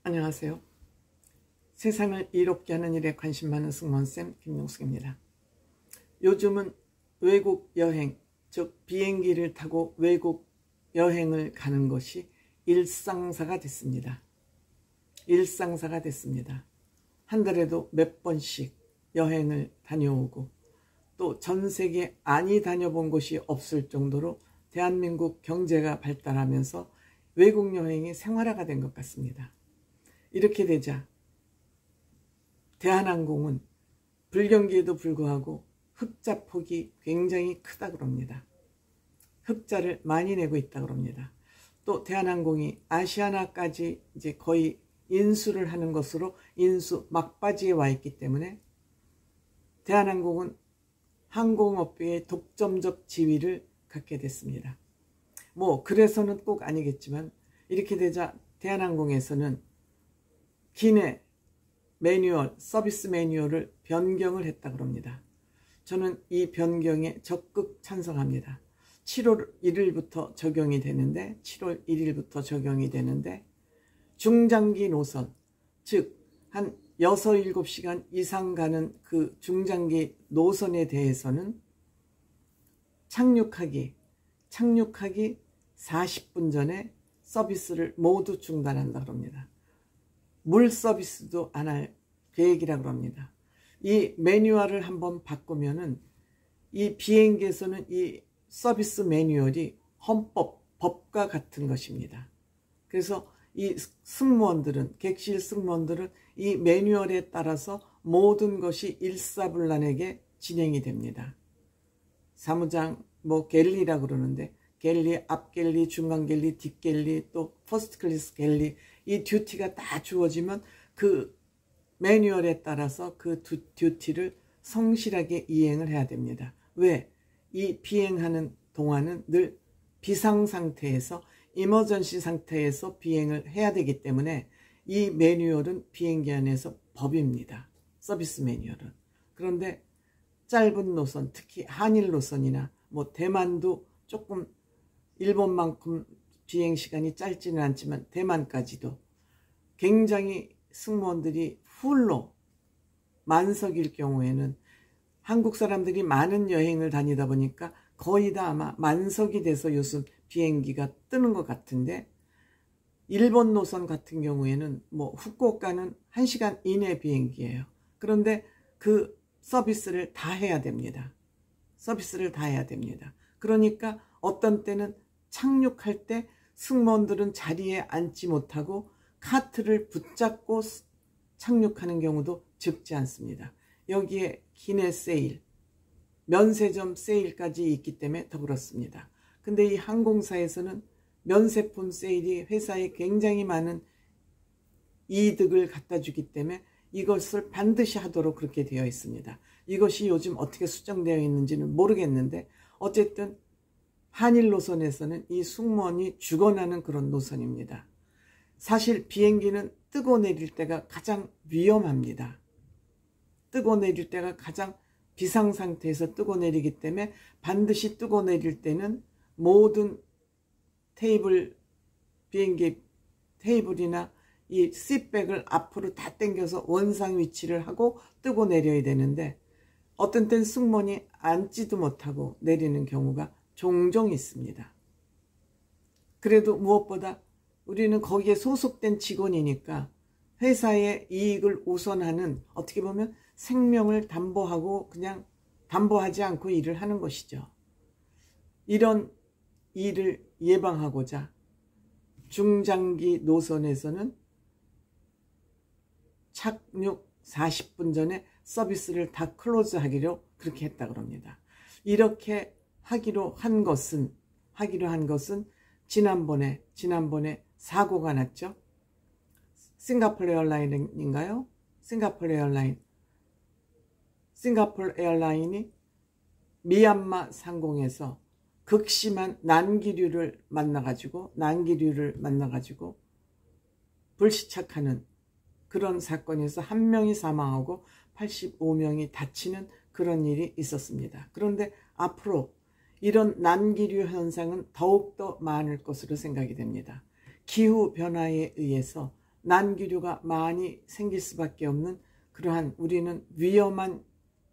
안녕하세요. 세상을 이롭게 하는 일에 관심 많은 승무원쌤 김용숙입니다. 요즘은 외국 여행, 즉 비행기를 타고 외국 여행을 가는 것이 일상사가 됐습니다. 일상사가 됐습니다. 한 달에도 몇 번씩 여행을 다녀오고 또 전 세계 아니 다녀본 곳이 없을 정도로 대한민국 경제가 발달하면서 외국 여행이 생활화가 된 것 같습니다. 이렇게 되자 대한항공은 불경기에도 불구하고 흑자 폭이 굉장히 크다 그럽니다. 흑자를 많이 내고 있다 그럽니다. 또 대한항공이 아시아나까지 이제 거의 인수를 하는 것으로 인수 막바지에 와 있기 때문에 대한항공은 항공업계의 독점적 지위를 갖게 됐습니다. 그래서는 꼭 아니겠지만 이렇게 되자 대한항공에서는 기내 매뉴얼, 서비스 매뉴얼을 변경을 했다 그럽니다. 저는 이 변경에 적극 찬성합니다. 7월 1일부터 적용이 되는데 중장기 노선, 즉 한 6, 7시간 이상 가는 그 중장기 노선에 대해서는 착륙하기 40분 전에 서비스를 모두 중단한다 그럽니다. 물 서비스도 안 할 계획이라고 합니다. 이 매뉴얼을 한번 바꾸면은 이 비행기에서는 이 서비스 매뉴얼이 법과 같은 것입니다. 그래서 이 승무원들은, 객실 승무원들은 이 매뉴얼에 따라서 모든 것이 일사불란하게 진행이 됩니다. 사무장, 갤리라고 그러는데 갤리, 앞갤리, 중간갤리, 뒷갤리, 또 퍼스트 클래스 갤리, 이 듀티가 다 주어지면 그 매뉴얼에 따라서 그 듀티를 성실하게 이행을 해야 됩니다. 왜? 이 비행하는 동안은 늘 비상상태에서 이머전시 상태에서 비행을 해야 되기 때문에 이 매뉴얼은 비행기 안에서 법입니다. 서비스 매뉴얼은. 그런데 짧은 노선, 특히 한일 노선이나 대만도 조금 일본만큼 비행시간이 짧지는 않지만 대만까지도 굉장히 승무원들이 풀로 만석일 경우에는 한국 사람들이 많은 여행을 다니다 보니까 거의 다 아마 만석이 돼서 요즘 비행기가 뜨는 것 같은데 일본 노선 같은 경우에는 후쿠오카는 1시간 이내 비행기예요. 그런데 그 서비스를 다 해야 됩니다. 그러니까 어떤 때는 착륙할 때 승무원들은 자리에 앉지 못하고 카트를 붙잡고 착륙하는 경우도 적지 않습니다. 여기에 기내 세일, 면세점 세일까지 있기 때문에 더 그렇습니다. 근데 이 항공사에서는 면세품 세일이 회사에 굉장히 많은 이득을 갖다 주기 때문에 이것을 반드시 하도록 그렇게 되어 있습니다. 이것이 요즘 어떻게 수정되어 있는지는 모르겠는데 어쨌든 한일 노선에서는 이 승무원이 죽어나는 그런 노선입니다. 사실 비행기는 뜨고 내릴 때가 가장 위험합니다. 뜨고 내릴 때가 가장 비상상태에서 뜨고 내리기 때문에 반드시 뜨고 내릴 때는 모든 비행기 테이블이나 이 시트백을 앞으로 다 당겨서 원상 위치를 하고 뜨고 내려야 되는데 어떤 땐 승무원이 앉지도 못하고 내리는 경우가 종종 있습니다. 그래도 무엇보다 우리는 거기에 소속된 직원이니까 회사의 이익을 우선하는, 어떻게 보면 생명을 담보하고 그냥 담보하지 않고 일을 하는 것이죠. 이런 일을 예방하고자 중장기 노선에서는 착륙 40분 전에 서비스를 다 클로즈하기로 그렇게 했다고 합니다. 이렇게 하기로 한 것은 지난번에 사고가 났죠. 싱가포르 에어라인인가요? 싱가포르 에어라인이 미얀마 상공에서 극심한 난기류를 만나가지고 불시착하는 그런 사건에서 1명이 사망하고 85명이 다치는 그런 일이 있었습니다. 그런데 앞으로 이런 난기류 현상은 더욱더 많을 것으로 생각이 됩니다. 기후변화에 의해서 난기류가 많이 생길 수밖에 없는 그러한 우리는 위험한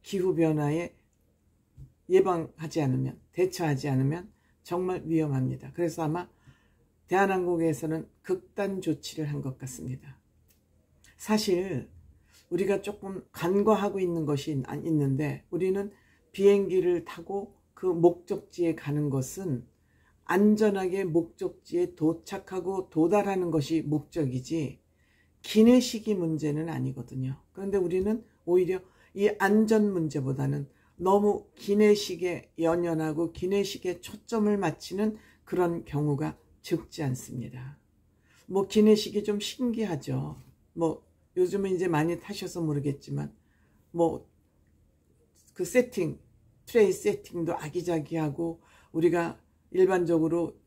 기후변화에 예방하지 않으면, 대처하지 않으면 정말 위험합니다. 그래서 아마 대한항공에서는 극단 조치를 한 것 같습니다. 사실 우리가 조금 간과하고 있는 것이 있는데, 우리는 비행기를 타고 그 목적지에 가는 것은 안전하게 목적지에 도착하고 도달하는 것이 목적이지 기내식이 문제는 아니거든요. 그런데 우리는 오히려 이 안전 문제보다는 너무 기내식에 연연하고 기내식에 초점을 맞추는 그런 경우가 적지 않습니다. 뭐 기내식이 좀 신기하죠. 뭐 요즘은 이제 많이 타셔서 모르겠지만 뭐 그 세팅, 트레이 세팅도 아기자기하고 우리가 일반적으로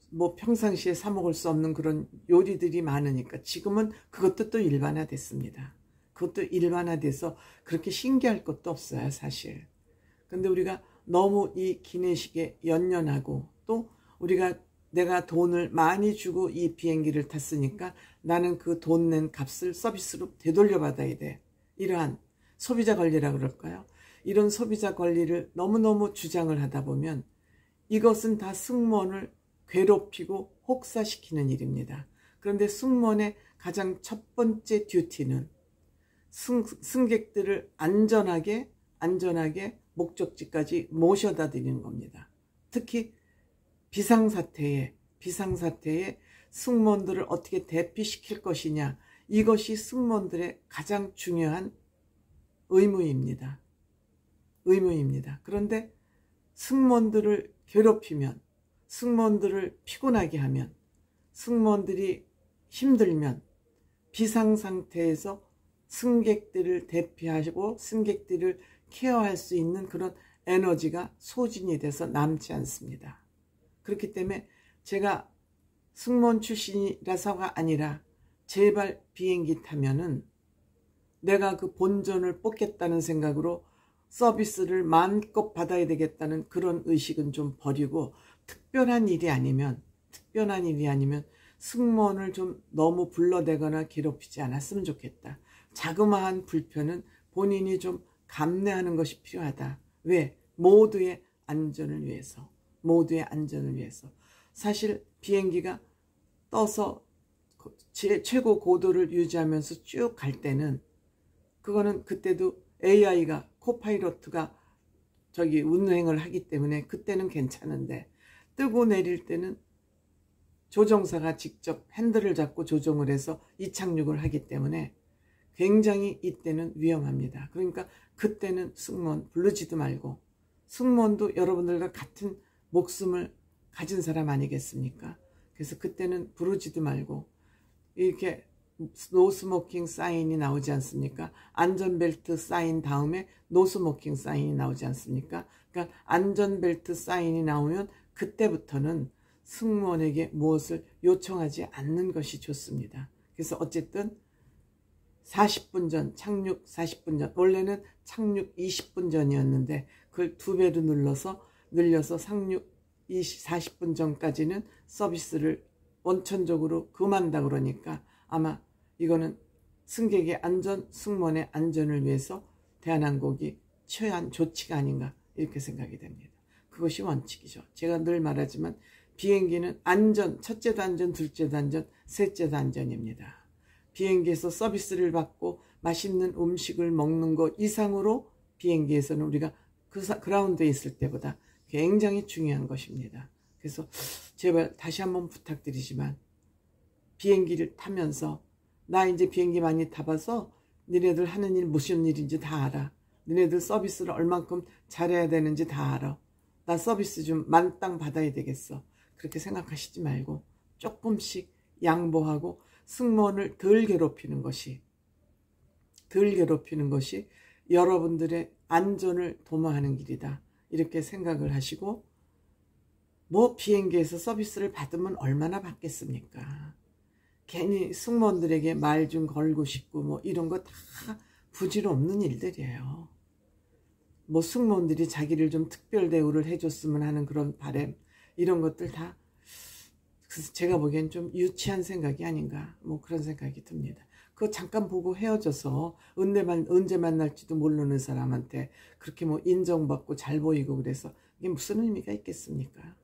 뭐 평상시에 사 먹을 수 없는 그런 요리들이 많으니까 지금은 그것도 또 일반화됐습니다. 그것도 일반화돼서 그렇게 신기할 것도 없어요, 사실. 근데 우리가 너무 이 기내식에 연연하고 또 우리가 내가 돈을 많이 주고 이 비행기를 탔으니까 나는 그 돈 낸 값을 서비스로 되돌려 받아야 돼. 이러한 소비자 권리라 그럴까요? 이런 소비자 권리를 너무너무 주장을 하다 보면 이것은 다 승무원을 괴롭히고 혹사시키는 일입니다. 그런데 승무원의 가장 첫 번째 듀티는 승객들을 안전하게 목적지까지 모셔다 드리는 겁니다. 특히 비상사태에 승무원들을 어떻게 대피시킬 것이냐, 이것이 승무원들의 가장 중요한 의무입니다. 그런데 승무원들을 괴롭히면, 승무원들을 피곤하게 하면, 승무원들이 힘들면 비상상태에서 승객들을 대피하시고 승객들을 케어할 수 있는 그런 에너지가 소진이 돼서 남지 않습니다. 그렇기 때문에 제가 승무원 출신이라서가 아니라 제발 비행기 타면은 내가 그 본전을 뽑겠다는 생각으로 서비스를 마음껏 받아야 되겠다는 그런 의식은 좀 버리고 특별한 일이 아니면 승무원을 좀 너무 불러대거나 괴롭히지 않았으면 좋겠다. 자그마한 불편은 본인이 좀 감내하는 것이 필요하다. 왜? 모두의 안전을 위해서. 사실 비행기가 떠서 최고 고도를 유지하면서 쭉 갈 때는 그거는 그때도 AI가 코파일로트가 운행을 하기 때문에 그때는 괜찮은데 뜨고 내릴 때는 조종사가 직접 핸들을 잡고 조종을 해서 이착륙을 하기 때문에 굉장히 이때는 위험합니다. 그러니까 그때는 승무원 부르지도 말고, 승무원도 여러분들과 같은 목숨을 가진 사람 아니겠습니까? 그래서 그때는 부르지도 말고, 이렇게 노스모킹 사인이 나오지 않습니까? 안전벨트 사인 다음에 노스모킹 사인이 나오지 않습니까? 그러니까 안전벨트 사인이 나오면 그때부터는 승무원에게 무엇을 요청하지 않는 것이 좋습니다. 그래서 어쨌든 40분 전, 착륙 40분 전, 원래는 착륙 20분 전이었는데 그걸 2배로 늘려서 착륙 40분 전까지는 서비스를 원천적으로 금한다 그러니까 아마 이거는 승객의 안전, 승무원의 안전을 위해서 대한항공이 취한 조치가 아닌가 이렇게 생각이 됩니다. 그것이 원칙이죠. 제가 늘 말하지만 비행기는 안전, 첫째도 안전, 둘째도 안전, 셋째도 안전입니다. 비행기에서 서비스를 받고 맛있는 음식을 먹는 것 이상으로 비행기에서는 우리가 그라운드에 있을 때보다 굉장히 중요한 것입니다. 그래서 제발 다시 한번 부탁드리지만 비행기를 타면서 나 이제 비행기 많이 타봐서 니네들 하는 일 무슨 일인지 다 알아. 니네들 서비스를 얼만큼 잘해야 되는지 다 알아. 나 서비스 좀 만땅 받아야 되겠어. 그렇게 생각하시지 말고 조금씩 양보하고 승무원을 덜 괴롭히는 것이 여러분들의 안전을 도모하는 길이다. 이렇게 생각을 하시고, 뭐 비행기에서 서비스를 받으면 얼마나 받겠습니까? 괜히 승무원들에게 말 좀 걸고 싶고 뭐 이런 거 다 부질 없는 일들이에요. 뭐 승무원들이 자기를 좀 특별 대우를 해줬으면 하는 그런 바람, 이런 것들 다 그래서 제가 보기엔 좀 유치한 생각이 아닌가 뭐 그런 생각이 듭니다. 그거 잠깐 보고 헤어져서 언제 만날지도 모르는 사람한테 그렇게 뭐 인정받고 잘 보이고 그래서 이게 무슨 의미가 있겠습니까?